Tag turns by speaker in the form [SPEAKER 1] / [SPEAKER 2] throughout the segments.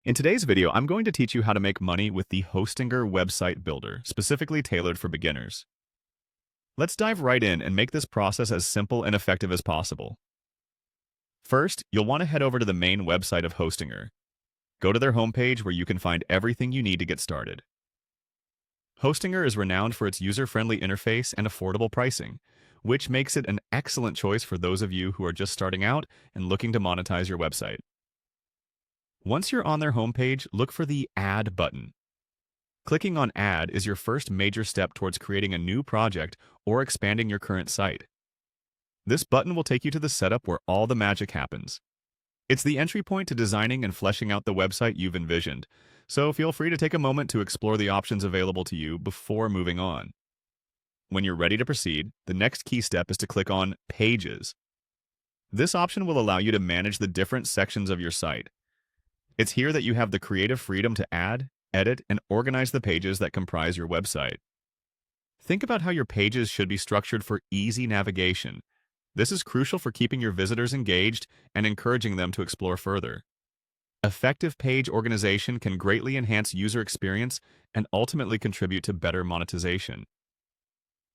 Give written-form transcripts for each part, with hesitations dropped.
[SPEAKER 1] In today's video, I'm going to teach you how to make money with the Hostinger website builder, specifically tailored for beginners. Let's dive right in and make this process as simple and effective as possible. First, you'll want to head over to the main website of Hostinger. Go to their homepage where you can find everything you need to get started. Hostinger is renowned for its user-friendly interface and affordable pricing, which makes it an excellent choice for those of you who are just starting out and looking to monetize your website. Once you're on their homepage, look for the Add button. Clicking on Add is your first major step towards creating a new project or expanding your current site. This button will take you to the setup where all the magic happens. It's the entry point to designing and fleshing out the website you've envisioned, so feel free to take a moment to explore the options available to you before moving on. When you're ready to proceed, the next key step is to click on Pages. This option will allow you to manage the different sections of your site. It's here that you have the creative freedom to add, edit, and organize the pages that comprise your website. Think about how your pages should be structured for easy navigation. This is crucial for keeping your visitors engaged and encouraging them to explore further. Effective page organization can greatly enhance user experience and ultimately contribute to better monetization.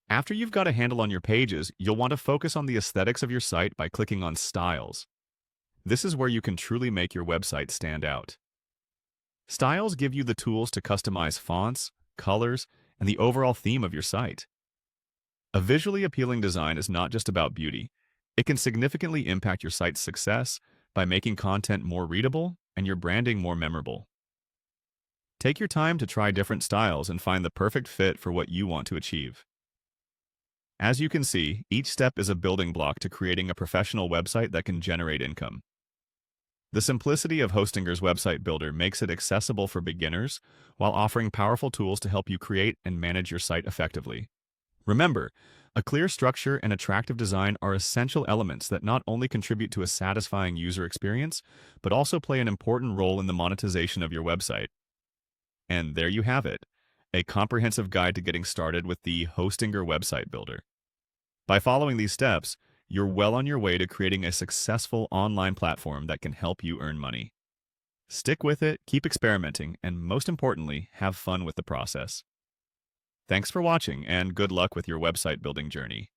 [SPEAKER 1] After you've got a handle on your pages, you'll want to focus on the aesthetics of your site by clicking on Styles. This is where you can truly make your website stand out. Styles give you the tools to customize fonts, colors, and the overall theme of your site. A visually appealing design is not just about beauty. It can significantly impact your site's success by making content more readable and your branding more memorable. Take your time to try different styles and find the perfect fit for what you want to achieve. As you can see, each step is a building block to creating a professional website that can generate income. The simplicity of Hostinger's website builder makes it accessible for beginners while offering powerful tools to help you create and manage your site effectively. Remember, a clear structure and attractive design are essential elements that not only contribute to a satisfying user experience, but also play an important role in the monetization of your website. And there you have it, a comprehensive guide to getting started with the Hostinger website builder. By following these steps, you're well on your way to creating a successful online platform that can help you earn money. Stick with it, keep experimenting, and most importantly, have fun with the process. Thanks for watching, and good luck with your website building journey.